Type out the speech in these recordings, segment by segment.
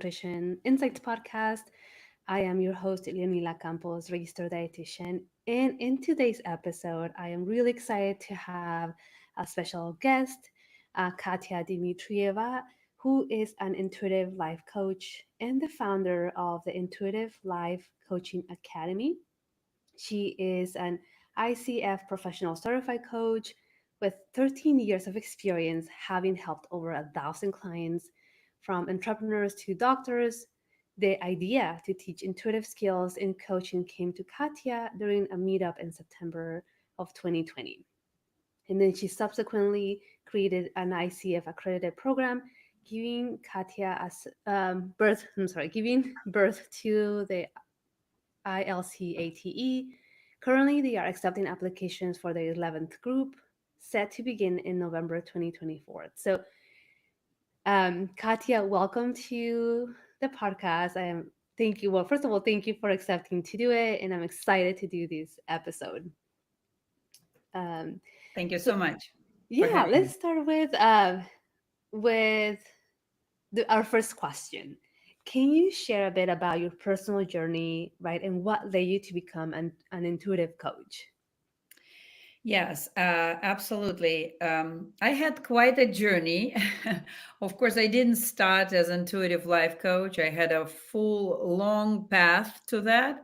Nutrition Insights podcast. I am your host, Leonila Campos, registered dietitian. And in today's episode, I am really excited to have a special guest, Katya Dmitrieva, who is an intuitive life coach and the founder of the Intuitive Life Coaching Academy. She is an ICF professional certified coach with 13 years of experience, having helped over 1,000 clients, from entrepreneurs to doctors. The idea to teach intuitive skills in coaching came to Katya during a meetup in September of 2020. And then she subsequently created an ICF accredited program, giving Katya as birth. I'm sorry, giving birth to the ILCATE. Currently, they are accepting applications for the 11th group, set to begin in November 2024. So, Katya, welcome to the podcast. Thank you. Well, first of all, thank you for accepting to do it, and I'm excited to do this episode. Um, Thank you so, so much for yeah, having let's me. start with our first question. Can you share a bit about your personal journey, right, and what led you to become an intuitive coach? Yes, absolutely. I had quite a journey. Of course, I didn't start as intuitive life coach. I had a full, long path to that.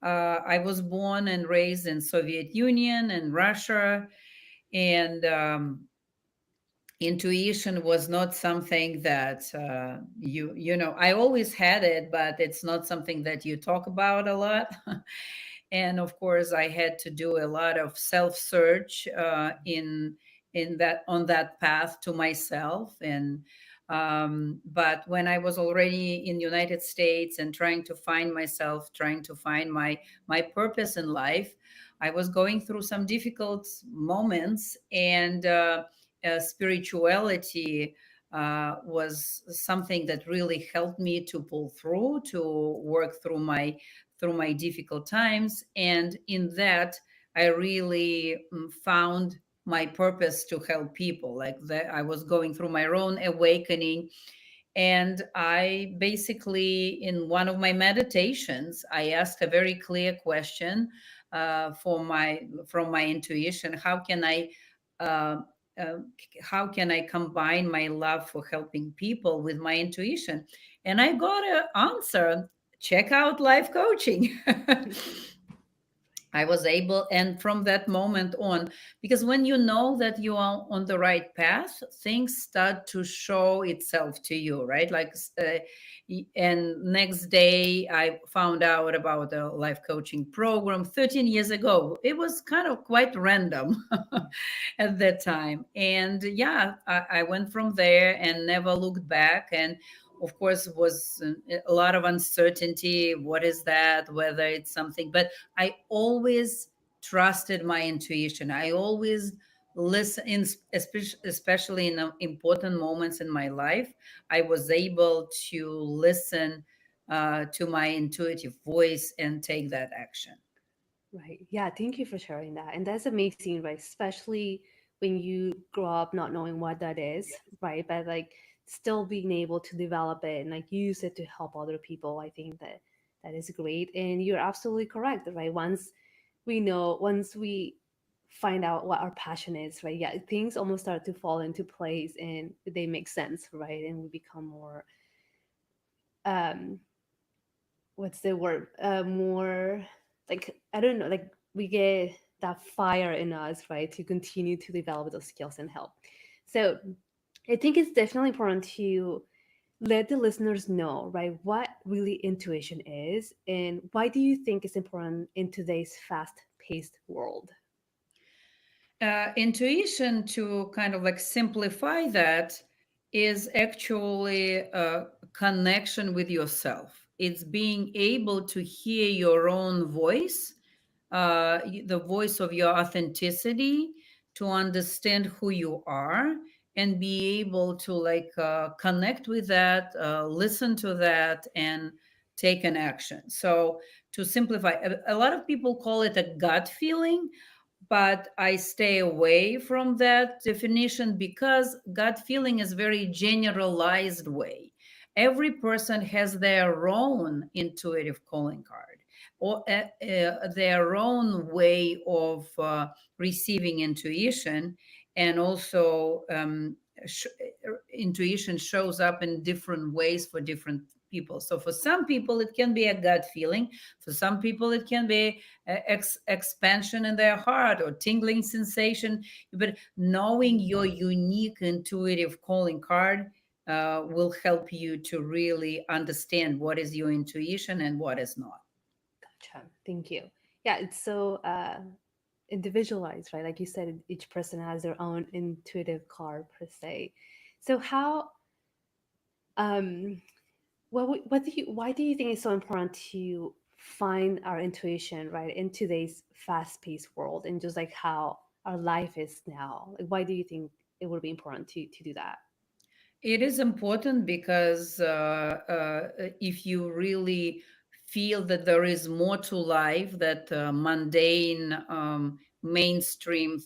I was born and raised in Soviet Union and Russia, and intuition was not something that you know. I always had it, but it's not something that you talk about a lot. And of course I had to do a lot of self search in that on that path to myself. And but when I was already in the United States and trying to find myself, trying to find my purpose in life, I was going through some difficult moments. And spirituality was something that really helped me to pull through, to work through my difficult times. And in that, I really found my purpose to help people. Like that, I was going through my own awakening. And I basically, in one of my meditations, I asked a very clear question from my intuition: uh, uh, how can I combine my love for helping people with my intuition? And I got an answer: check out life coaching. I was able, and from that moment on, because when you know that you are on the right path, things start to show itself to you, right? And next day, I found out about a life coaching program 13 years ago. It was kind of quite random at that time. And yeah, I went from there and never looked back. And of course, was a lot of uncertainty. What is that? Whether it's something, but I always trusted my intuition. I always listen, especially in important moments in my life. I was able to listen to my intuitive voice and take that action. Right. Yeah. Thank you for sharing that. And that's amazing, right? Especially when you grow up not knowing what that is, right? But like still being able to develop it and like use it to help other people. I think that that is great. And you're absolutely correct, right? Once we find out what our passion is, right? Yeah, things almost start to fall into place and they make sense, right? And we become more, um, what's the word, more, like, I don't know, like we get that fire in us, right, to continue to develop those skills and help. So I think it's definitely important to let the listeners know, right, what really intuition is and why do you think it's important in today's fast paced world? Intuition, to kind of like simplify that, is actually a connection with yourself. It's being able to hear your own voice, the voice of your authenticity, to understand who you are and be able to connect with that, listen to that, and take an action. So to simplify, a lot of people call it a gut feeling, but I stay away from that definition because gut feeling is very generalized way. Every person has their own intuitive calling card, or their own way of receiving intuition. And also, intuition shows up in different ways for different people. So for some people it can be a gut feeling, for some people it can be expansion in their heart or tingling sensation. But knowing your unique intuitive calling card will help you to really understand what is your intuition and what is not. Gotcha. Thank you. Yeah, it's so individualized, right? Like you said, each person has their own intuitive card per se. So how um what do you why do you think it's so important to find our intuition, right, in today's fast-paced world and just like how our life is now? Like why do you think it would be important to do that? It is important because if you really feel that there is more to life, that mundane, mainstream,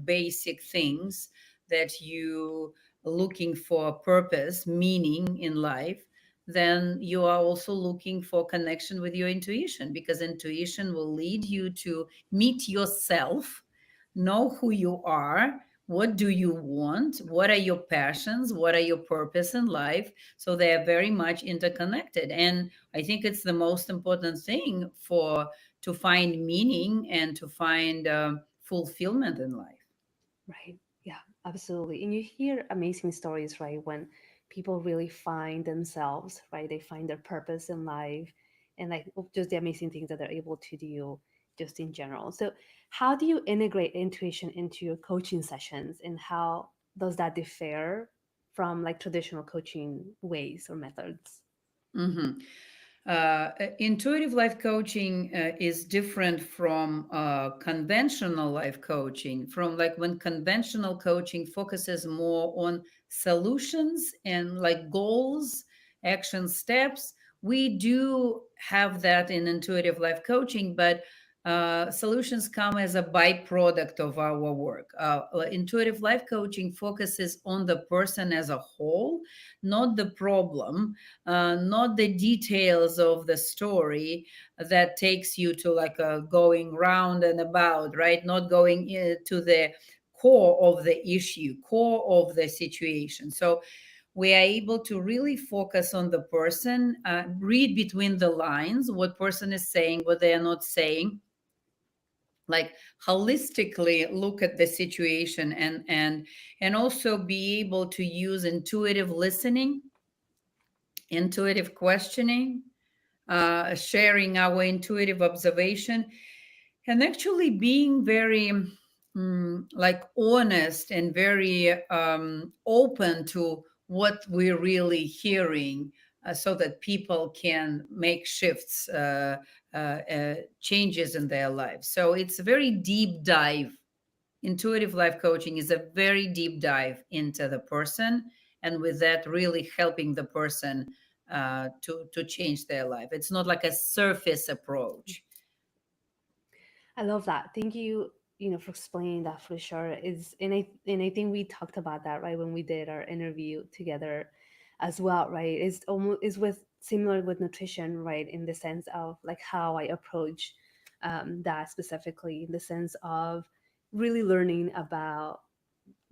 basic things, that you looking for purpose, meaning in life, then you are also looking for connection with your intuition, because intuition will lead you to meet yourself, know who you are, what do you want, what are your passions, what are your purpose in life. So they are very much interconnected, and I think it's the most important thing for to find meaning and to find fulfillment in life. Right. Yeah, absolutely. And you hear amazing stories, right? When people really find themselves, right? They find their purpose in life and like just the amazing things that they're able to do just in general. So, how do you integrate intuition into your coaching sessions and how does that differ from like traditional coaching ways or methods? Mhm. Intuitive life coaching is different from conventional life coaching. From like when conventional coaching focuses more on solutions and like goals, action steps, we do have that in intuitive life coaching, but solutions come as a byproduct of our work. Intuitive life coaching focuses on the person as a whole, not the problem, not the details of the story that takes you to like a going round and about, right? Not going to the core of the issue, core of the situation. So we are able to really focus on the person, read between the lines what person is saying, what they are not saying, like holistically look at the situation, and also be able to use intuitive listening, intuitive questioning, sharing our intuitive observation, and actually being very like honest and very open to what we're really hearing, so that people can make shifts, changes in their lives. So it's a very deep dive. Intuitive life coaching is a very deep dive into the person, and with that really helping the person to change their life. It's not like a surface approach. I love that. Thank you, for explaining that for sure. Is and I think we talked about that right when we did our interview together as well, right? It's almost is with similar with nutrition, right? In the sense of like how I approach that specifically, in the sense of really learning about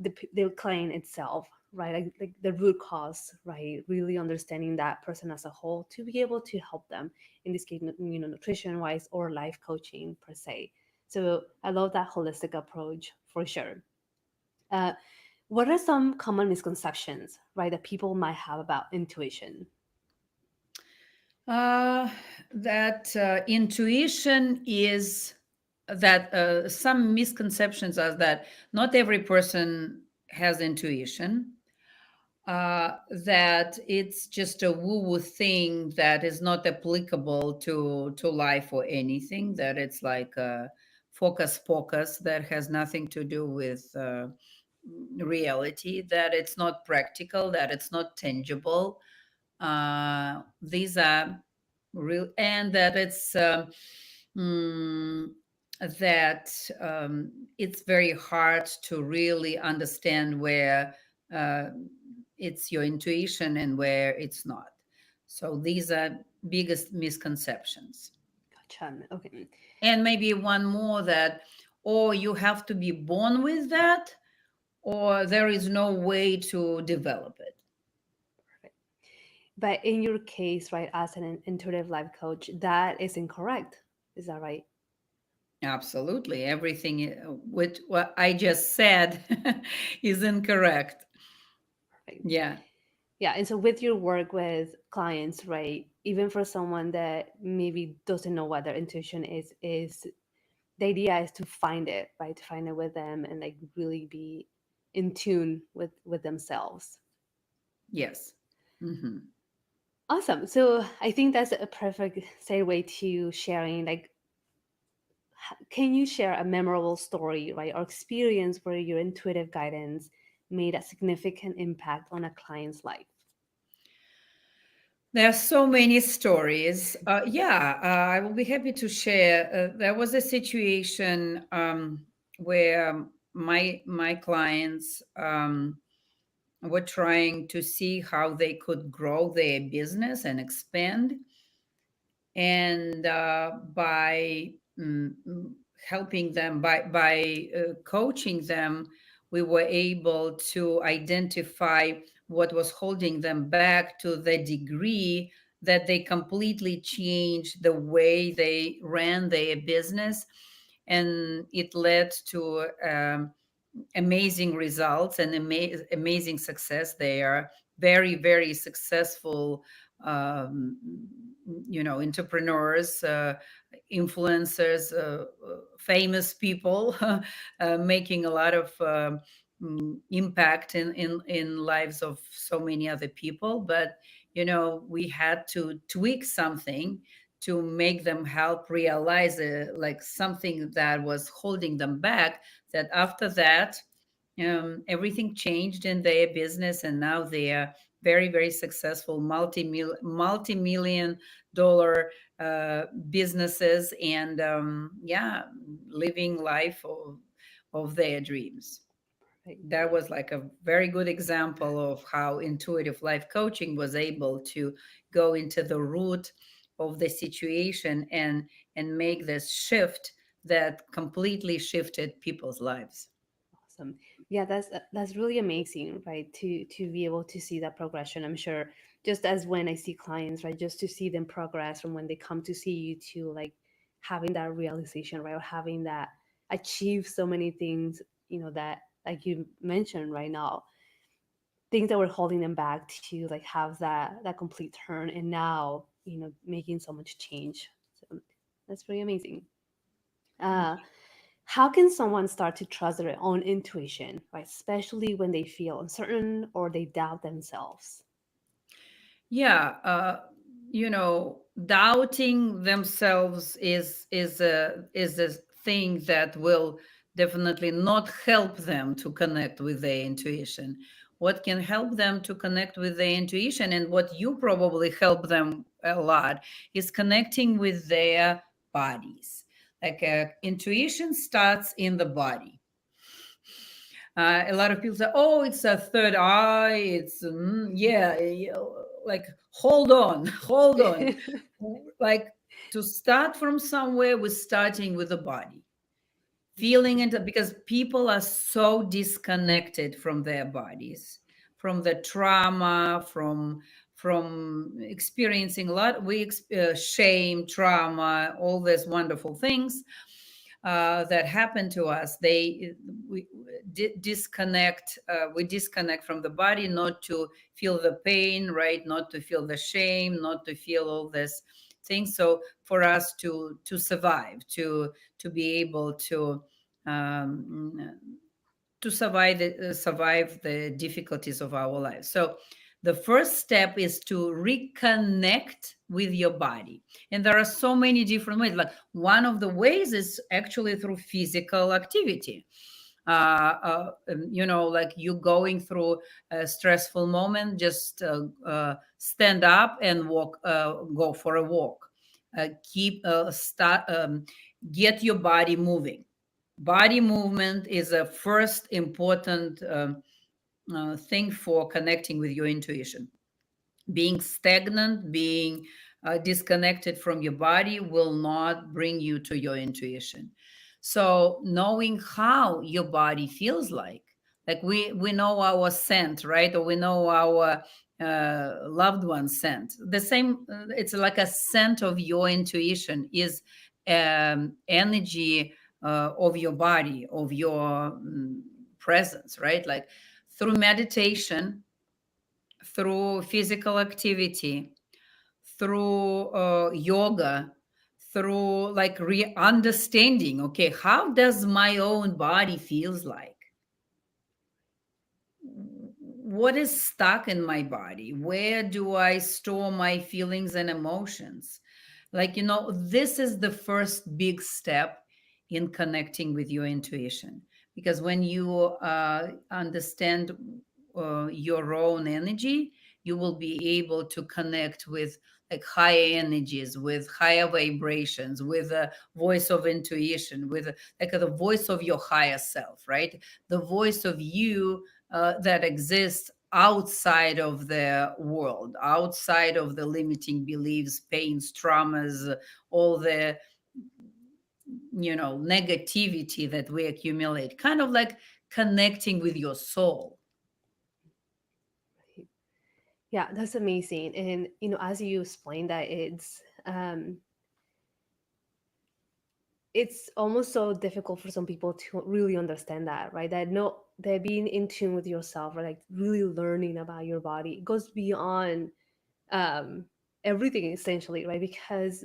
the client itself, right? Like the root cause, right? Really understanding that person as a whole to be able to help them in this case, nutrition wise or life coaching per se. So I love that holistic approach for sure. Uh, what are some common misconceptions, right, that people might have about intuition? Uh, that intuition is that some misconceptions are that not every person has intuition, that it's just a woo-woo thing that is not applicable to life or anything, that it's like a focus pocus that has nothing to do with reality, that it's not practical, that it's not tangible. These are real, and that it's mm, that it's very hard to really understand where uh, it's your intuition and where it's not. So these are biggest misconceptions. Gotcha. Okay. And maybe one more, that or you have to be born with that, or there is no way to develop it. Perfect. But in your case, right, as an intuitive life coach, that is incorrect. Is that right? Absolutely. Everything with what I just said is incorrect. Perfect. Yeah. Yeah. And so with your work with clients, right, even for someone that maybe doesn't know what their intuition is the idea is to find it, right? To find it with them and like really be in tune with themselves. Yes. Hmm. Awesome. So I think that's a perfect segue to sharing. Like, can you share a memorable story, right, or experience where your intuitive guidance made a significant impact on a client's life? There are so many stories. Yeah, I will be happy to share. There was a situation where my clients were trying to see how they could grow their business and expand, and by helping them, by coaching them, we were able to identify what was holding them back, to the degree that they completely changed the way they ran their business, and it led to amazing results and amazing success. They are very, very successful, um, entrepreneurs, influencers, famous people, making a lot of impact in lives of so many other people. But we had to tweak something to make them help realize like something that was holding them back, that after that everything changed in their business, and now they are very, very successful, multi-million dollar businesses, and yeah, living life of their dreams. Right. That was like a very good example of how intuitive life coaching was able to go into the root of the situation and make this shift that completely shifted people's lives. Awesome. Yeah, that's really amazing, right? To be able to see that progression. I'm sure just as when I see clients, right, just to see them progress from when they come to see you to like having that realization, right, or having that achieve so many things, that like you mentioned right now, things that were holding them back to like have that complete turn, and now making so much change. So that's really amazing. Uh, how can someone start to trust their own intuition, right? Especially when they feel uncertain or they doubt themselves. Yeah, doubting themselves is a thing that will definitely not help them to connect with their intuition. What can help them to connect with their intuition, and what you probably help them a lot, is connecting with their bodies. Like intuition starts in the body. A lot of people say, "Oh, it's a third eye. It's yeah, yeah." Like, hold on, hold on. Like, to start from somewhere, we're starting with the body, feeling it, because people are so disconnected from their bodies, from the trauma, from experiencing a lot. Shame, trauma, all these wonderful things that happen to us. We disconnect. We disconnect from the body, not to feel the pain, right? Not to feel the shame, not to feel all this things. So for us to survive, to be able um, to survive the difficulties of our lives. So the first step is to reconnect with your body, and there are so many different ways. Like, one of the ways is actually through physical activity. Like, you going through a stressful moment, just stand up and walk, go for a walk, keep start get your body moving. Body movement is a first important thing for connecting with your intuition. Being stagnant, being disconnected from your body will not bring you to your intuition. So knowing how your body feels like we know our scent, right? Or we know our loved one's scent. The same, it's like a scent of your intuition is energy of your body, of your presence, right? Like through meditation, through physical activity, through yoga, through like understanding, okay, how does my own body feels like? What is stuck in my body? Where do I store my feelings and emotions? Like, this is the first big step in connecting with your intuition. Because when you understand your own energy, you will be able to connect with like higher energies, with higher vibrations, with a voice of intuition, with like the voice of your higher self, right? The voice of you that exists outside of the world, outside of the limiting beliefs, pains, traumas, all the negativity that we accumulate, kind of like connecting with your soul. Right. Yeah, that's amazing. And as you explained that, it's almost so difficult for some people to really understand that, right? That no, they're being in tune with yourself, or like really learning about your body. It goes beyond um everything essentially, right? Because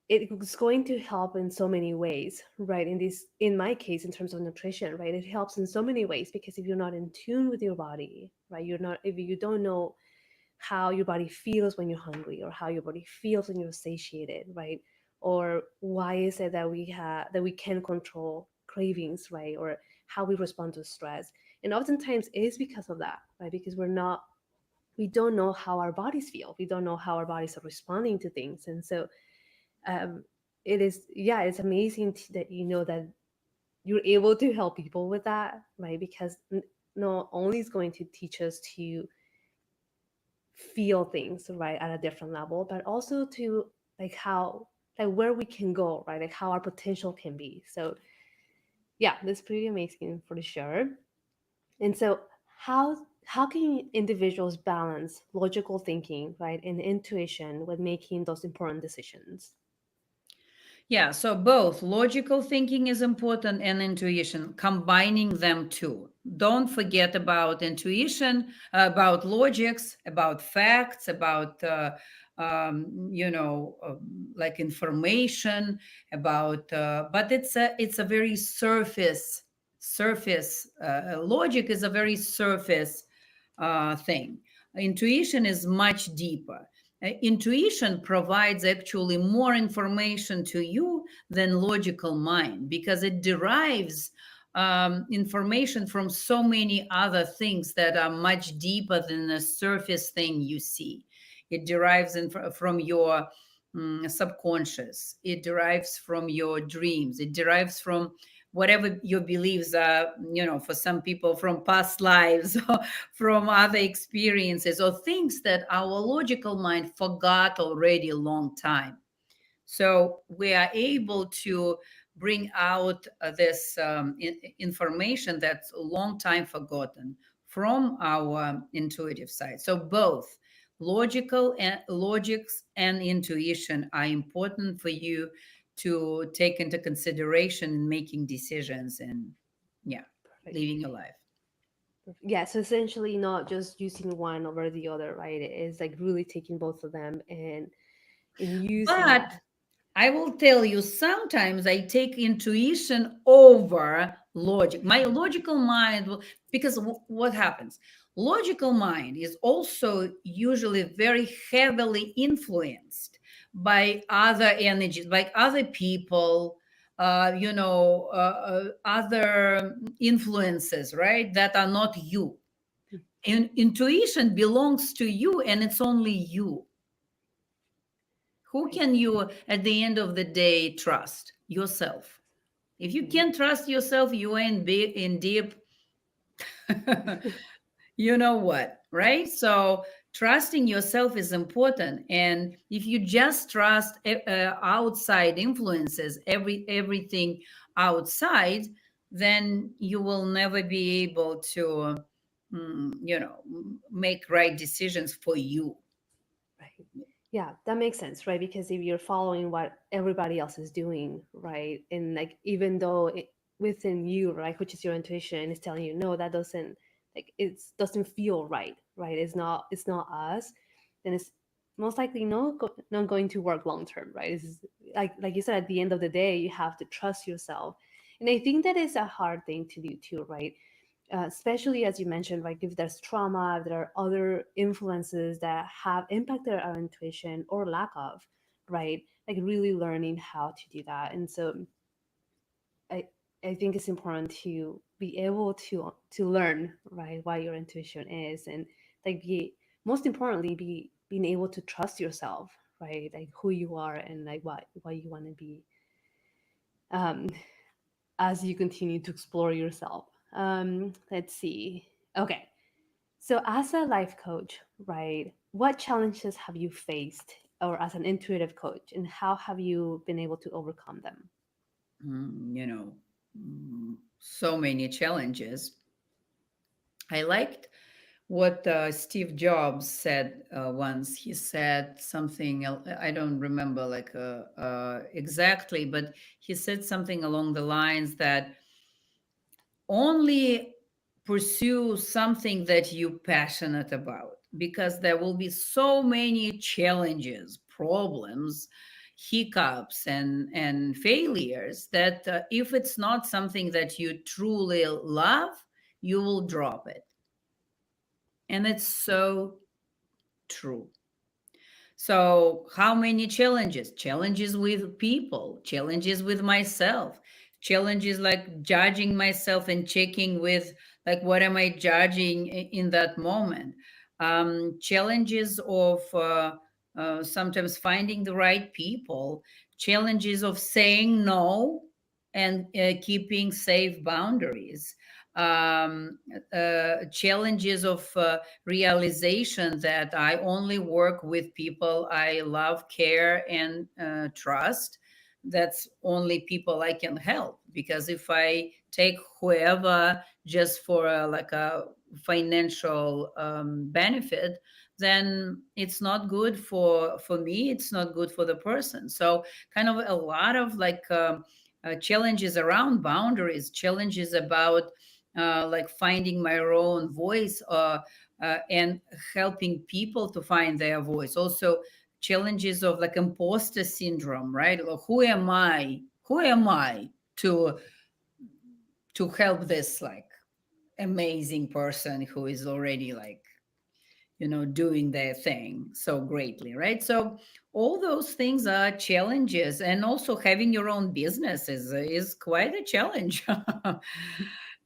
it's going to help in so many ways, right? In my case, in terms of nutrition, right, it helps in so many ways, because if you're not in tune with your body, right, if you don't know how your body feels when you're hungry, or how your body feels when you're satiated, right, or why is it that we can control cravings, right, or how we respond to stress. And oftentimes it is because of that, right, because we don't know how our bodies feel, we don't know how our bodies are responding to things. And so um, it is, yeah, it's amazing that that you're able to help people with that, right? Because not only is going to teach us to feel things, right, at a different level, but also to like how, like where we can go, right, like how our potential can be. So yeah, that's pretty amazing for sure. And so how can individuals balance logical thinking, right, and intuition when making those important decisions? Yeah, so both logical thinking is important and intuition, combining them too. Don't forget about intuition, about logics, about facts, about like information about. But it's a very surface. Logic is a very surface thing. Intuition is much deeper. Intuition provides actually more information to you than logical mind, because it derives information from so many other things that are much deeper than the surface thing you see. It derives from your subconscious, it derives from your dreams, it derives from whatever your beliefs are, for some people from past lives, or from other experiences, or things that our logical mind forgot already a long time. So we are able to bring out this information that's a long time forgotten from our intuitive side. So both logics and intuition are important for you to take into consideration in making decisions and, yeah, Perfect. living your life. Yeah, so essentially not just using one over the other, right? It is like really taking both of them and using But that. I will tell you, sometimes I take intuition over logic. My logical mind will, because what happens? Logical mind is also usually very heavily influenced by other energies, by other people, other influences, right? That are not you. And intuition belongs to you, and it's only you. Who Right. can you at the end of the day trust? Yourself. If you Mhm. can't trust yourself, you are in deep, You know what, right? So trusting yourself is important, and if you just trust outside influences, everything outside, then you will never be able to make right decisions for you. Right. Yeah, that makes sense, right? Because if you're following what everybody else is doing, right, and like even though within you, right, which is your intuition, is telling you no, that doesn't like it doesn't feel right, right? It's not us, then it's most likely not going to work long term, right? It's like you said, at the end of the day, you have to trust yourself, and I think that is a hard thing to do too, right? Especially as you mentioned, like if there's trauma, if there are other influences that have impacted our intuition or lack of, right? Like really learning how to do that. And so I I think it's important to be able to learn, right, what your intuition is, and like be most importantly be being able to trust yourself, right? Like who you are and like what you want to be. Um, as you continue to explore yourself. Let's see. Okay. So, as a life coach, right, what challenges have you faced, or as an intuitive coach, and how have you been able to overcome them? You know, so many challenges. I liked what Steve Jobs said once. He said something, I don't remember like exactly, but he said something along the lines that only pursue something that you're passionate about, because there will be so many challenges, problems, hiccups, and failures that if it's not something that you truly love, you will drop it. And it's so true. So, how many challenges? Challenges with people, challenges with myself, challenges like judging myself and checking with, like, what am I judging in that moment? Challenges of sometimes finding the right people, challenges of saying no and keeping safe boundaries, challenges of realization that I only work with people I love, care, and trust. That's only people I can help. Because if I take whoever just for like a financial benefit, then it's not good for me. It's not good for the person. So kind of a lot of like challenges around boundaries, challenges about like finding my own voice, and helping people to find their voice. Also, challenges of like imposter syndrome, right? Like, who am I? Who am I to help this like amazing person who is already like doing their thing so greatly, right? So all those things are challenges, and also having your own business is quite a challenge.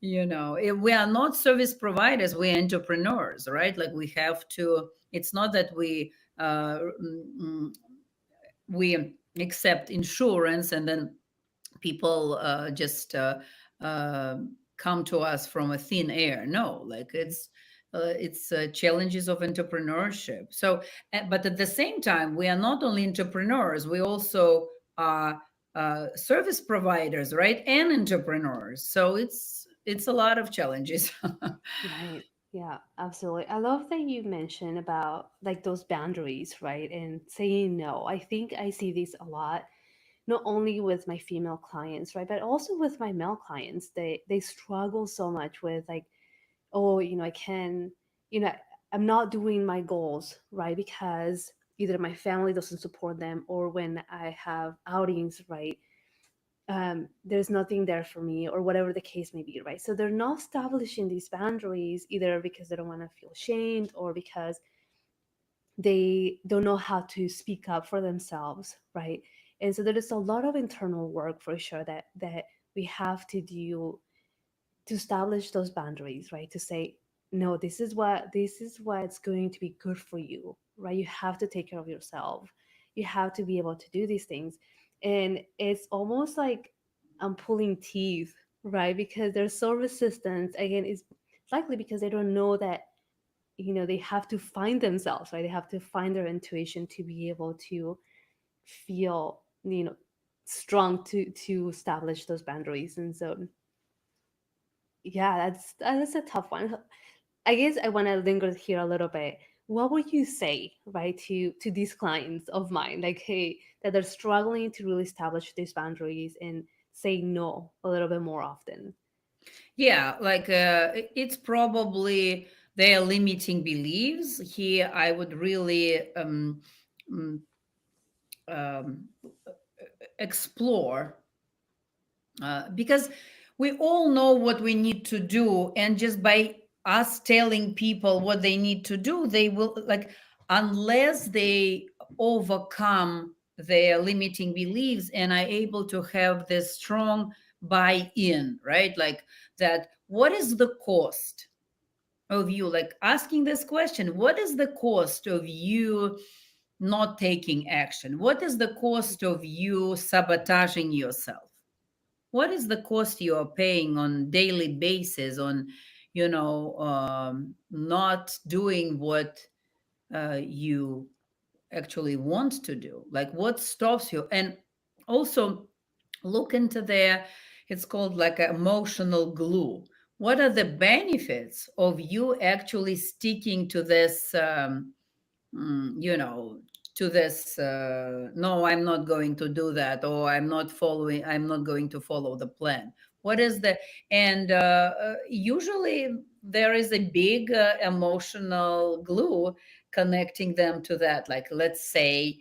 If we are not service providers, we're entrepreneurs, right? Like we have to, it's not that we accept insurance and then people just uh, come to us from a thin air. No, like it's challenges of entrepreneurship. So but at the same time, we are not only entrepreneurs, we also are service providers, right, and entrepreneurs. So it's a lot of challenges. Right. Yeah, absolutely. I love that you mentioned about like those boundaries, right? And saying no. I think I see these a lot, not only with my female clients, right, but also with my male clients. They struggle so much with like, oh, I can, you know, I'm not doing my goals, right? Because either my family doesn't support them or when I have outings, right? There's nothing there for me or whatever the case may be, right? So they're not establishing these boundaries either because they don't want to feel shamed or because they don't know how to speak up for themselves, right? And so there is a lot of internal work for sure that we have to do to establish those boundaries, right? To say, no, this is what's going to be good for you, right? You have to take care of yourself. You have to be able to do these things. And it's almost like I'm pulling teeth, right? Because they're so resistant. Again, it's likely because they don't know that, they have to find themselves, right? They have to find their intuition to be able to feel, strong to establish those boundaries. And so, yeah, that's a tough one. I guess I want to linger here a little bit. What would you say, right, to these clients of mine, like, hey, that they're struggling to really establish these boundaries and say no a little bit more often? Yeah, like it's probably their limiting beliefs. Here, I would really mm, um, explore, because we all know what we need to do, and just by us telling people what they need to do, they will, like, unless they overcome their limiting beliefs and are able to have this strong buy-in, right? Like that, what is the cost of you, like asking this question, what is the cost of you not taking action? What is the cost of you sabotaging yourself? What is the cost you are paying on daily basis on, not doing what you actually want to do? Like, what stops you? And also look into their, it's called like an emotional glue. What are the benefits of you actually sticking to this, you know, to this, no, I'm not going to do that, or I'm not going to follow the plan. What is the, and usually there is a big emotional glue connecting them to that. Like, let's say,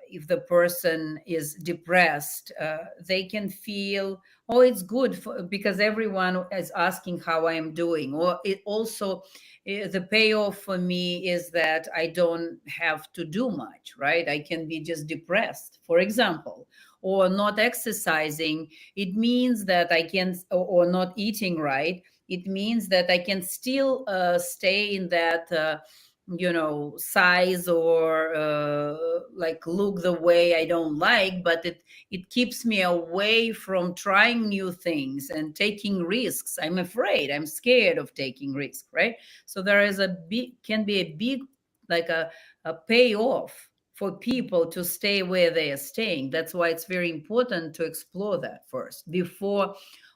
if the person is depressed, they can feel, oh, it's good because everyone is asking how I am doing. Or it also, the payoff for me is that I don't have to do much, right? I can be just depressed, for example, or not exercising. It means that I can, or not eating right. It means that I can still stay in that. Size, or like look the way I don't like, but it keeps me away from trying new things and taking risks. I'm afraid, I'm scared of taking risks, right? So there is a big, can be a big, like a payoff for people to stay where they are staying. That's why it's very important to explore that first before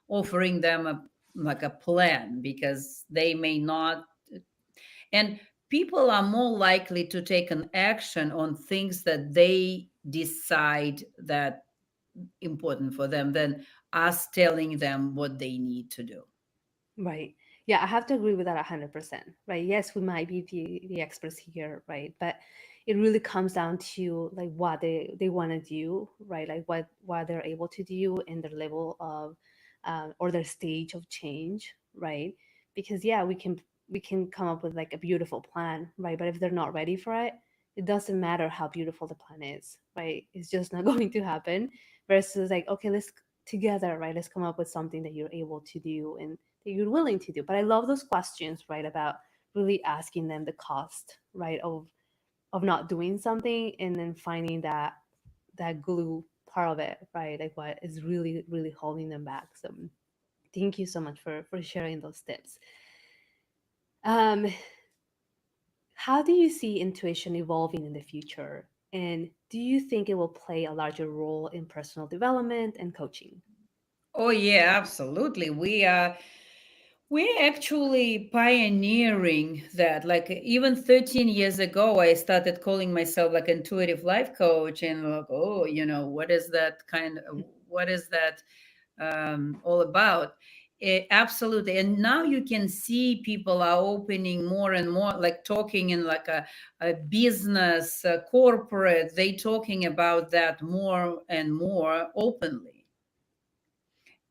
offering them a, like a plan, because they may not. And people are more likely to take an action on things that they decide that important for them than us telling them what they need to do. Right. Yeah, I have to agree with that 100%. Right. Yes, we might be the experts here, right? But it really comes down to like what they want to do, right? Like what they're able to do and their level of or their stage of change, right? Because yeah, we can come up with like a beautiful plan, right? But if they're not ready for it, it doesn't matter how beautiful the plan is, right? It's just not going to happen. Versus like, okay, let's together, right? Let's come up with something that you're able to do and that you're willing to do. But I love those questions, right? About really asking them the cost, right, of not doing something and then finding that glue part of it, right? Like what is really, really holding them back. So thank you so much for sharing those tips. Um, how do you see intuition evolving in the future? And do you think it will play a larger role in personal development and coaching? Oh yeah, absolutely. We're actually pioneering that. Like even 13 years ago, I started calling myself like intuitive life coach, and like, oh, what is that kind of, what is that all about? Absolutely. And now you can see people are opening more and more, like talking in like a business, corporate, they talking about that more and more openly.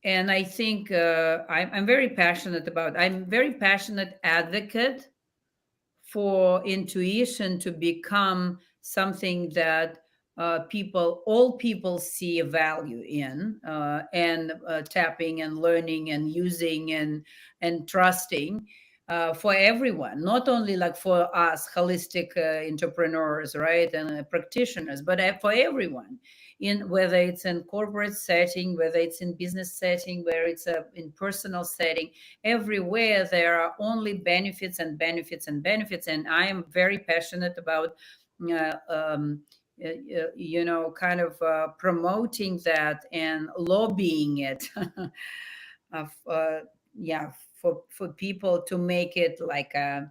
And I think I'm very passionate about, I'm very passionate advocate for intuition to become something that all people see a value in, and tapping and learning and using and trusting. for everyone, not only like for us holistic entrepreneurs, right, and practitioners, but for everyone, in whether it's in corporate setting, whether it's in business setting, where it's in personal setting, everywhere there are only benefits and benefits and benefits. And I am very passionate about uh, um, kind of promoting that and lobbying it. of yeah, for people to make it like a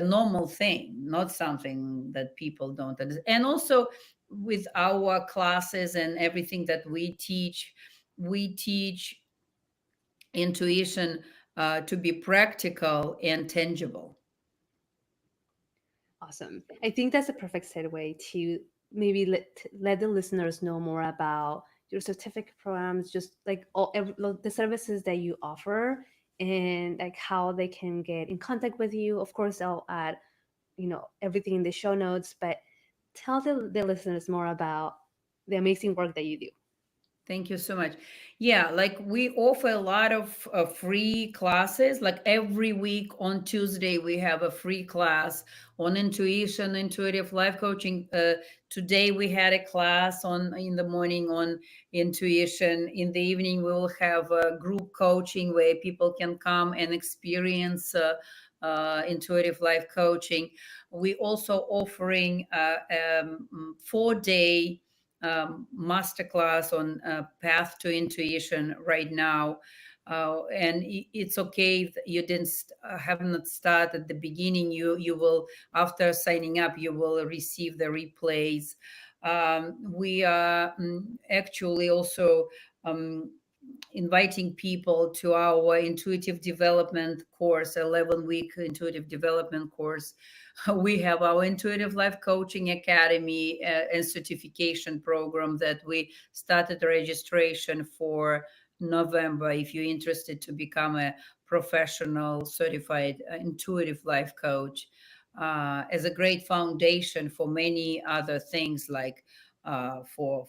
normal thing, not something that people don't understand. And also with our classes and everything that we teach intuition to be practical and tangible. Awesome. I think that's a perfect segue to maybe let the listeners know more about your certificate programs, just like the services that you offer, and like how they can get in contact with you. Of course, I'll add, everything in the show notes, but tell the listeners more about the amazing work that you do. Thank you so much. Yeah, like we offer a lot of free classes. Like every week on Tuesday, we have a free class on intuition, intuitive life coaching. Today we had a class on in the morning on intuition. In the evening, we will have a group coaching where people can come and experience intuitive life coaching. We also offering 4-day masterclass on path to intuition right now. And it's okay if you didn't have not start at the beginning. You will, after signing up, you will receive the replays. We are actually also um, inviting people to our intuitive development course, 11-week intuitive development course. We have our intuitive life coaching academy and certification program that we started registration for November. If you're interested to become a professional certified intuitive life coach, as a great foundation for many other things, like for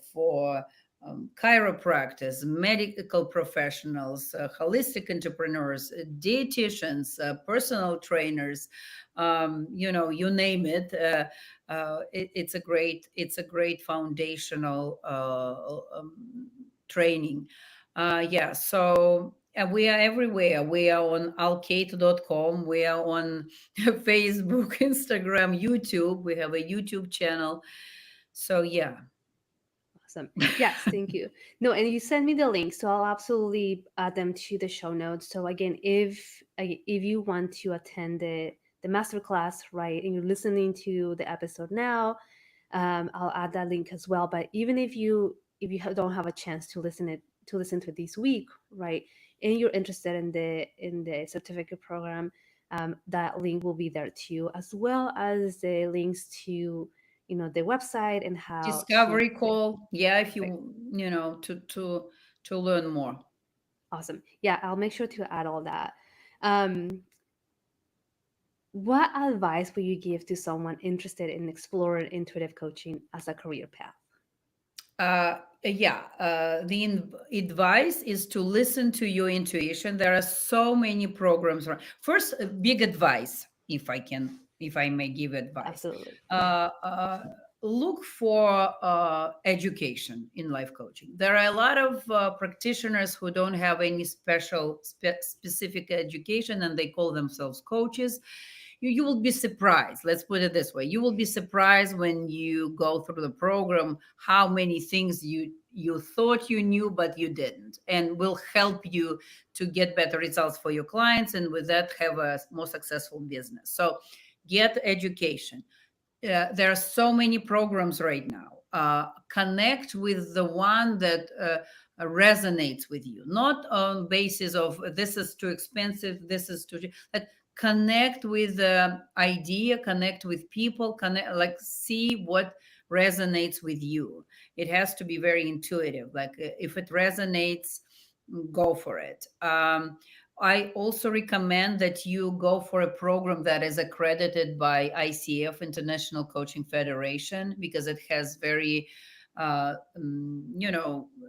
chiropractors, medical professionals, holistic entrepreneurs, dietitians, personal trainers, you name it. It's a great foundational training. Yeah, so we are everywhere. We are on alkate.com. We are on Facebook, Instagram, YouTube. We have a YouTube channel. So yeah. Awesome. Yes, thank you. No, and you send me the link, so I'll absolutely add them to the show notes. So again, if you want to attend the masterclass, right, and you're listening to the episode now, I'll add that link as well. But even if you don't have a chance to listen to it this week, right, and you're interested in the certificate program, that link will be there too, as well as the links to the website and how to. Discovery Yeah, call, yeah, if perfect. to learn more. Awesome. Yeah, I'll make sure to add all that. Um, what advice would you give to someone interested in exploring intuitive coaching as a career path? Yeah, the advice is to listen to your intuition. There are so many programs first, big advice, if I may give advice. Absolutely. uh, uh, Look for education in life coaching. There are a lot of practitioners who don't have any specific education, and they call themselves coaches. You will be surprised. Let's put it this way: you will be surprised when you go through the program how many things you thought you knew but you didn't, and will help you to get better results for your clients, and with that have a more successful business. So get education. There are so many programs right now. Connect with the one that resonates with you, not on basis of this is too expensive, this is too like, connect with the idea, connect with people, connect, like, see what resonates with you. It has to be very intuitive. Like, if it resonates, go for it. I also recommend that you go for a program that is accredited by ICF, International Coaching Federation, because it has very,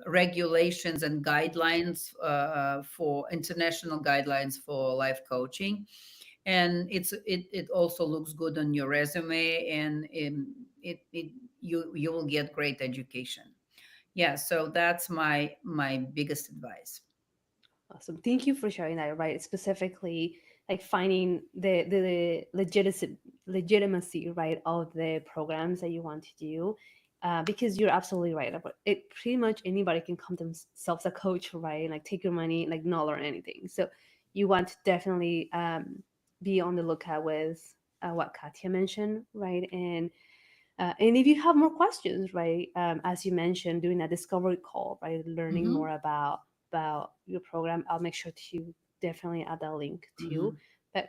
regulations and guidelines for international guidelines for life coaching. and it also looks good on your resume, and it you will get great education. Yeah, so that's my biggest advice. Awesome. Thank you for sharing that, right? Specifically, like finding the legitimacy, right, of the programs that you want to do. Because you're absolutely right. About it, pretty much anybody can come themselves a coach, right? And like take your money, and like not learn anything. So you want to definitely be on the lookout with what Katya mentioned, right? And if you have more questions, right, as you mentioned, doing a discovery call, right, learning Mm-hmm. more about your program, I'll make sure to definitely add that link too. Mm-hmm. But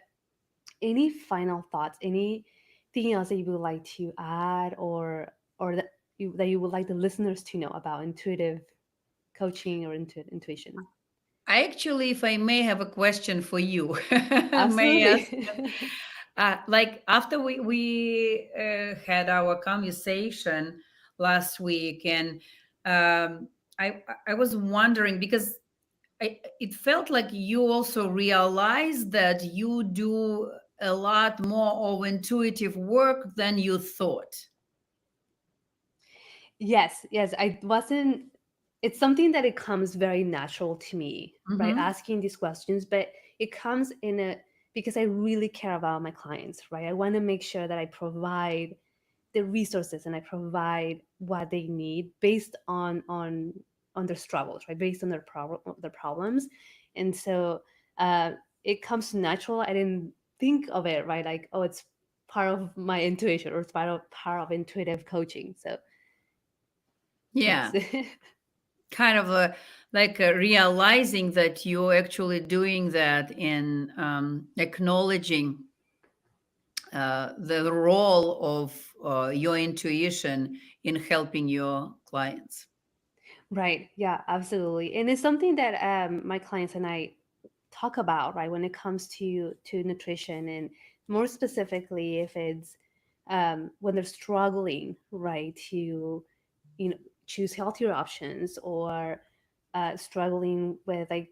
any final thoughts? Anything else that you would like to add, or that you would like the listeners to know about intuitive coaching or intuition? I actually, if I may, have a question for you. May I ask? Absolutely. Like after we had our conversation last week, and I was wondering because it felt like you also realized that you do a lot more of intuitive work than you thought. Yes, yes. I wasn't, it's something that it comes very natural to me, right? Mm-hmm. Asking these questions, but it comes in a, because I really care about my clients, right? I want to make sure that I provide the resources and I provide what they need based on their struggles, right? Based on their problems. And so it comes natural. I didn't think of it, right? Like, oh, it's part of my intuition, or it's part of intuitive coaching. So yes. Yeah, kind of like realizing that you're actually doing that and acknowledging the role of your intuition in helping your clients. Right. Yeah, absolutely. And it's something that my clients and I talk about, right, when it comes to nutrition, and more specifically if it's when they're struggling, right, to choose healthier options, or struggling with like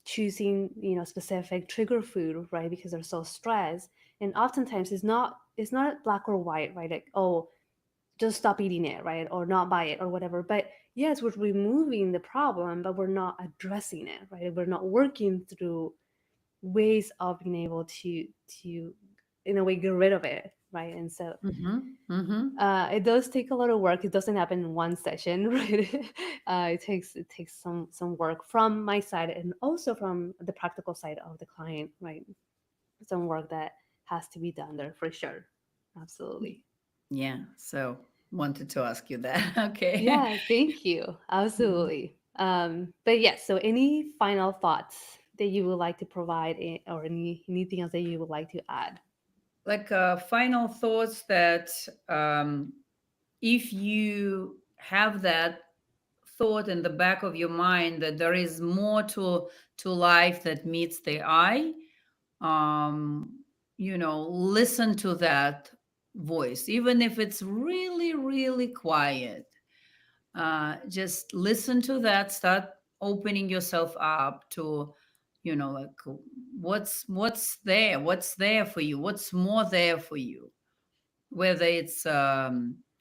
choosing specific trigger food, right, because they're so stressed. And oftentimes it's not black or white, right, like, oh, just stop eating it, right? Or not buy it or whatever. But yes, we're removing the problem, but we're not addressing it, right? We're not working through ways of being able to in a way get rid of it, right? And so Mm-hmm. Mm-hmm. it does take a lot of work. It doesn't happen in one session, right? It takes some work from my side, and also from the practical side of the client, right? Some work that has to be done there for sure. Absolutely. Yeah. So wanted to ask you that. Okay. Yeah, thank you. Mhm. Absolutely. But yes, so any final thoughts that you would like to provide, or anything else that you would like to add? Like final thoughts that if you have that thought in the back of your mind that there is more to life that meets the eye, um, listen to that voice, even if it's really, really quiet. Just listen to that, start opening yourself up to, like what's there for you, what's more there for you, whether it's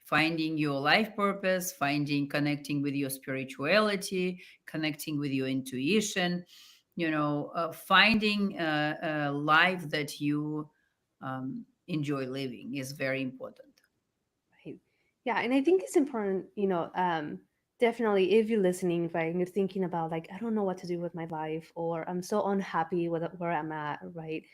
finding your life purpose, finding connecting with your spirituality, connecting with your intuition, finding a life that you enjoy living is very important. Right. Yeah, and I think it's important, definitely if you're listening, right, and you're thinking about like, I don't know what to do with my life, or I'm so unhappy with where I'm at, right?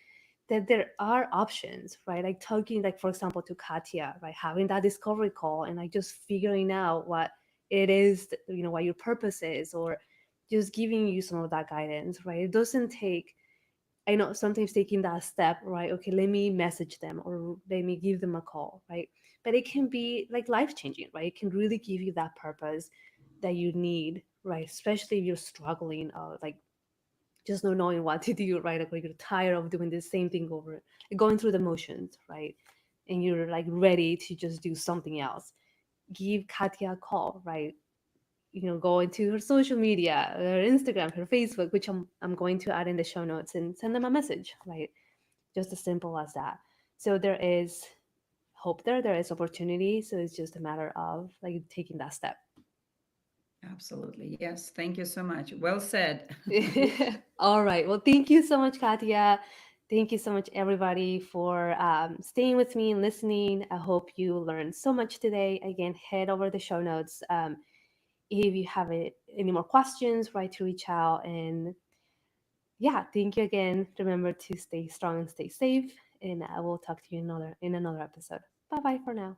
That there are options, right? Like talking, like for example, to Katya, right, having that discovery call, and like just figuring out what it is, what your purpose is, or just giving you some of that guidance, right? It doesn't take, I know sometimes taking that step, right? Okay, let me message them, or let me give them a call, right? But it can be like life changing, right? It can really give you that purpose that you need, right? Especially if you're struggling, like just not knowing what to do, right? Like you're tired of doing the same thing over, going through the motions, right? And you're like ready to just do something else. Give Katya a call, right? Go into her social media, her Instagram, her Facebook, which I'm going to add in the show notes, and send them a message, right? Just as simple as that. So there is hope there is opportunity. So it's just a matter of like taking that step. Absolutely. Yes. Thank you so much. Well said. All right. Well, thank you so much, Katia. Thank you so much, everybody, for staying with me and listening. I hope you learned so much today. Again, head over the show notes. If you have any more questions, right to reach out. And yeah, thank you again. Remember to stay strong and stay safe. And I will talk to you in another episode. Bye bye for now.